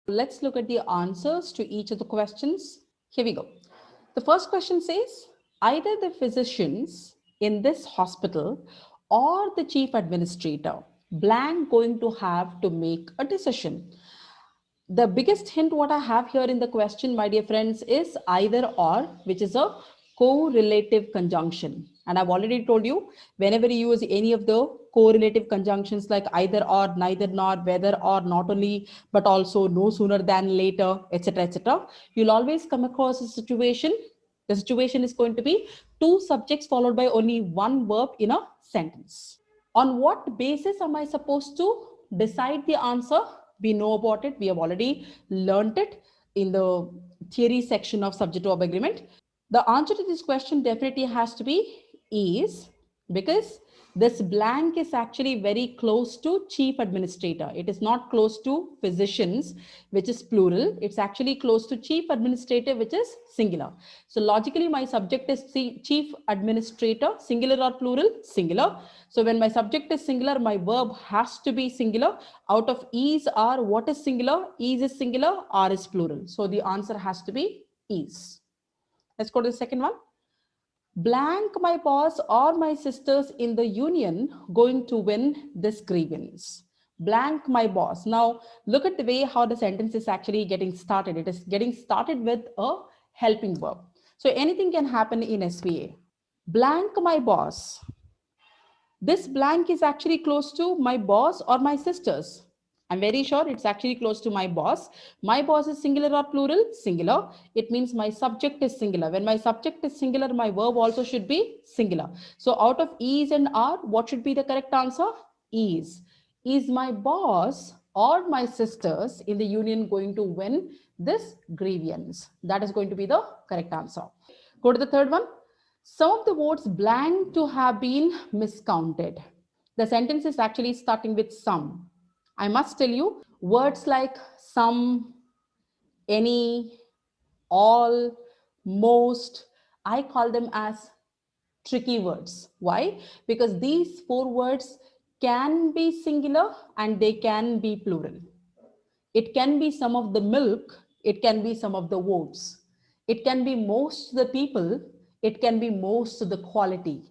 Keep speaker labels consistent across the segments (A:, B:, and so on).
A: Let's look at the answers to each of the questions. Here we go. The first question says, either the physicians in this hospital or the chief administrator, blank going to have to make a decision. The biggest hint what I have here in the question, my dear friends, is either or, which is a correlative conjunction. And I've already told you, whenever you use any of the correlative conjunctions like either or, neither nor, whether or, not only, but also no sooner than later, etc., you'll always come across a situation. The situation is going to be two subjects followed by only one verb in a sentence. On what basis am I supposed to decide the answer? We know about it. We have already learned it in the theory section of subject verb agreement. The answer to this question definitely has to be is, because this blank is actually very close to chief administrator. It is not close to physicians, which is plural. It's actually close to chief administrator, which is singular. So logically, my subject is chief administrator, singular or plural? Singular. So when my subject is singular, my verb has to be singular. Out of is, are, what is singular? Is singular, are is plural. So the answer has to be is. Let's go to the second one. Blank my boss or my sisters in the union going to win this grievance. Blank my boss. Now look at the way how the sentence is actually getting started. It is getting started with a helping verb. So anything can happen in SVA. Blank my boss. This blank is actually close to my boss or my sisters. I'm very sure it's actually close to my boss. My boss is singular or plural? Singular. It means my subject is singular. When my subject is singular, my verb also should be singular. So out of is and are, what should be the correct answer? Is. Is my boss or my sisters in the union going to win this grievance? That is going to be the correct answer. Go to the third one. Some of the votes blank to have been miscounted. The sentence is actually starting with some. I must tell you, words like some, any, all, most, I call them as tricky words. Why? Because these four words can be singular and they can be plural. It can be some of the milk, it can be some of the votes. It can be most of the people, it can be most of the quality.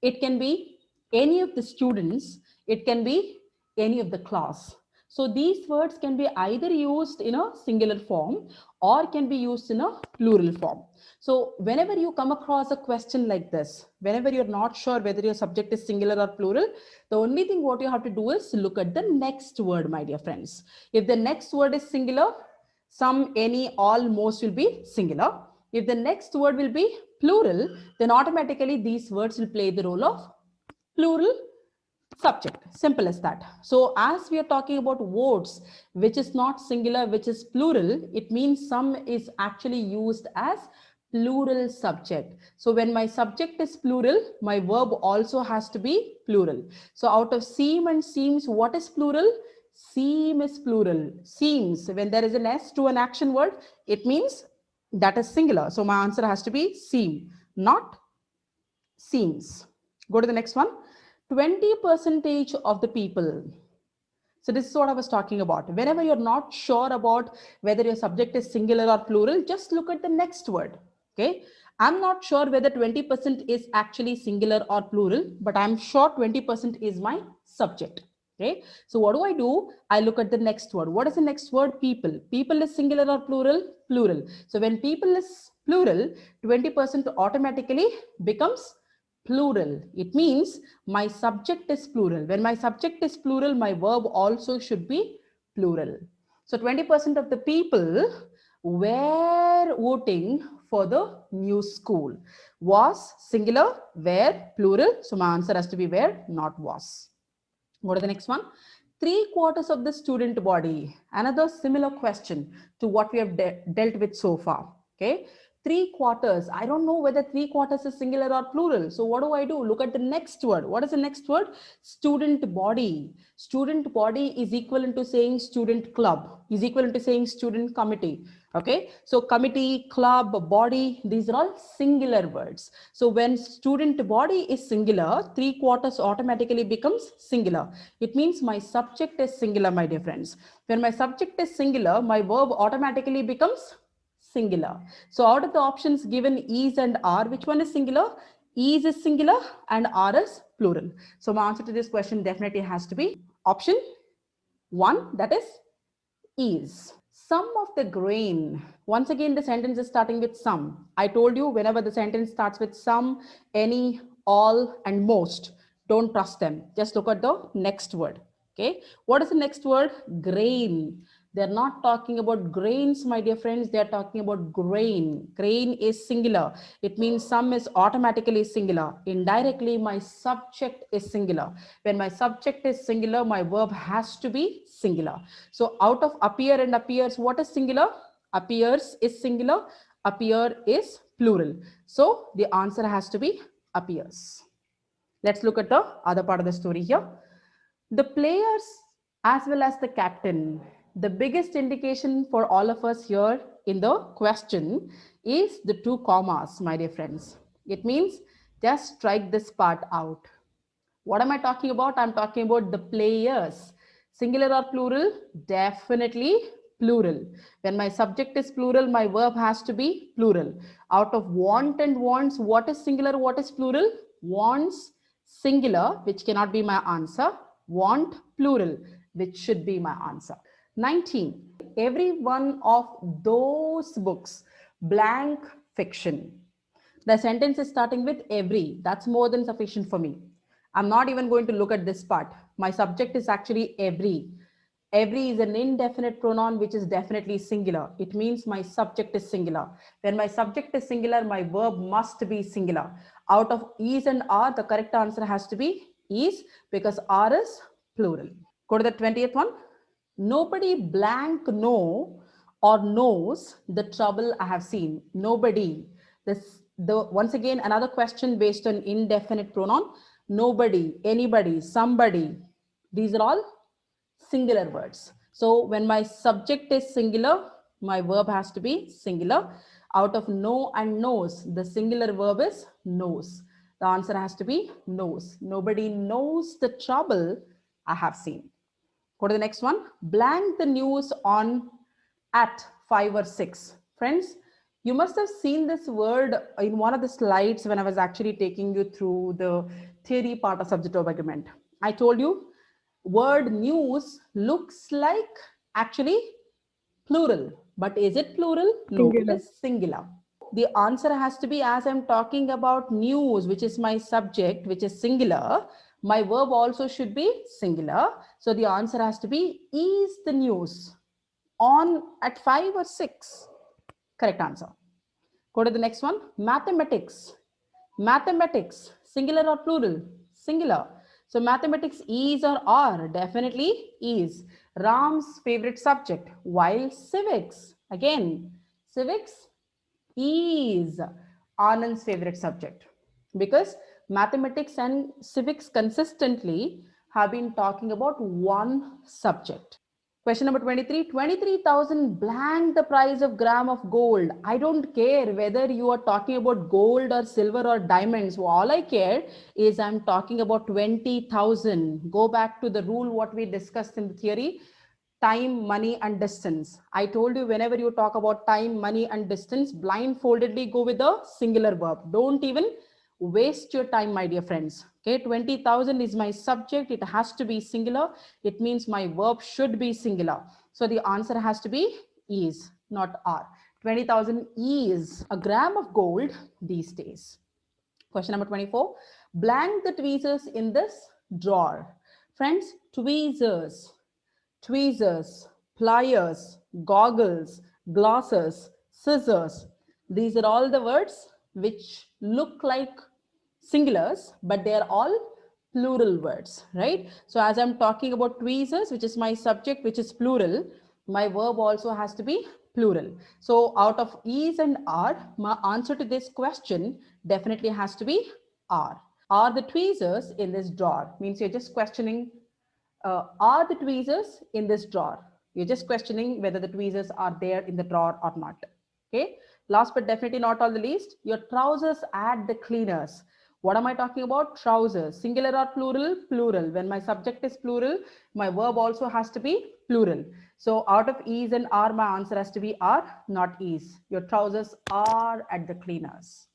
A: It can be any of the students, it can be any of the class. So these words can be either used in a singular form or can be used in a plural form. So whenever you come across a question like this, whenever you're not sure whether your subject is singular or plural, the only thing what you have to do is look at the next word, my dear friends. If the next word is singular, some, any, all, most will be singular. If the next word will be plural, then automatically these words will play the role of plural subject. Simple as that. So as we are talking about votes, which is not singular, which is plural, it means some is actually used as plural subject. So when my subject is plural, my verb also has to be plural. So out of seem and seems, what is plural? Seem is plural. Seems, when there is an S to an action word, it means that is singular. So my answer has to be seem, not seems. Go to the next one. 20% of the people. So this is what I was talking about. Whenever you're not sure about whether your subject is singular or plural, just look at the next word. Okay. I'm not sure whether 20% is actually singular or plural, but I'm sure 20% is my subject. Okay. So what do? I look at the next word. What is the next word? People. People is singular or plural? Plural. So when people is plural, 20% automatically becomes plural. It means my subject is plural. When my subject is plural, my verb also should be plural. So 20% of the people were voting for the new school. Was singular, were plural. So my answer has to be were, not was. Go to the next one. 3/4 of the student body. Another similar question to what we have dealt with so far. Okay. 3/4. I don't know whether 3/4 is singular or plural. So what do? Look at the next word. What is the next word? Student body. Student body is equivalent to saying student club, is equivalent to saying student committee. Okay, so committee, club, body, these are all singular words. So when student body is singular, three quarters automatically becomes singular. It means my subject is singular, my dear friends. When my subject is singular, my verb automatically becomes singular. So out of the options given, is and are, which one is singular? Is singular and are is plural. So my answer to this question definitely has to be option one, that is. Some of the grain. Once again, the sentence is starting with some. I told you whenever the sentence starts with some, any, all, and most, don't trust them. Just look at the next word. Okay. What is the next word? Grain. They're not talking about grains, my dear friends. They're talking about grain. Grain is singular. It means some is automatically singular. Indirectly, my subject is singular. When my subject is singular, my verb has to be singular. So out of appear and appears, what is singular? Appears is singular. Appear is plural. So the answer has to be appears. Let's look at the other part of the story here. The players as well as the captain, the biggest indication for all of us here in the question is the two commas, my dear friends. It means just strike this part out. What am I talking about? I'm talking about the players. Singular or plural? Definitely plural. When my subject is plural, my verb has to be plural. Out of want and wants, what is singular? What is plural? Wants singular, which cannot be my answer. Want plural, which should be my answer. 19. Every one of those books, blank fiction. The sentence is starting with every. That's more than sufficient for me. I'm not even going to look at this part. My subject is actually every. Every is an indefinite pronoun which is definitely singular. It means my subject is singular. When my subject is singular, my verb must be singular. Out of is and are, the correct answer has to be is, because are is plural. Go to the 20th one. Nobody blank know or knows the trouble I have seen. Nobody. The once again another question based on indefinite pronoun. Nobody, anybody, somebody. These are all singular words. So when my subject is singular, my verb has to be singular. Out of know and knows, the singular verb is knows. The answer has to be knows. Nobody knows the trouble I have seen. Go to the next one. Blank the news on at 5 or 6. Friends, you must have seen this word in one of the slides when I was actually taking you through the theory part of subject verb agreement. I told you word news looks like actually plural. But is it plural? No, it
B: Singular.
A: is singular. The answer has to be, as I'm talking about news, which is my subject, which is singular, my verb also should be singular. So the answer has to be, is the news on at 5 or 6? Correct answer. Go to the next one. Mathematics. Mathematics, singular or plural? Singular. So mathematics is or are? Definitely is. Ram's favorite subject. While civics, again, civics is Anand's favorite subject, because mathematics and civics consistently have been talking about one subject. Question number 23. 23,000 blank the price of gram of gold. I don't care whether you are talking about gold or silver or diamonds. All I care is I'm talking about 20,000. Go back to the rule what we discussed in the theory. Time, money, and distance. I told you whenever you talk about time, money, and distance, blindfoldedly go with a singular verb. Don't even waste your time, my dear friends. Okay, 20,000 is my subject. It has to be singular. It means my verb should be singular. So the answer has to be is, not are. 20,000 is a gram of gold these days. Question number 24. Blank the tweezers in this drawer. Friends, tweezers, tweezers, pliers, goggles, glasses, scissors. These are all the words which look like singulars, but they are all plural words, right? So as I'm talking about tweezers, which is my subject, which is plural, my verb also has to be plural. So out of is and are, my answer to this question definitely has to be are. Are the tweezers in this drawer? Means you're just questioning, are the tweezers in this drawer? You're just questioning whether the tweezers are there in the drawer or not. Okay. Last but definitely not all the least, your trousers at the cleaners. What am I talking about? Trousers. Singular or plural? Plural. When my subject is plural, my verb also has to be plural. So out of is and are, my answer has to be are, not is. Your trousers are at the cleaners.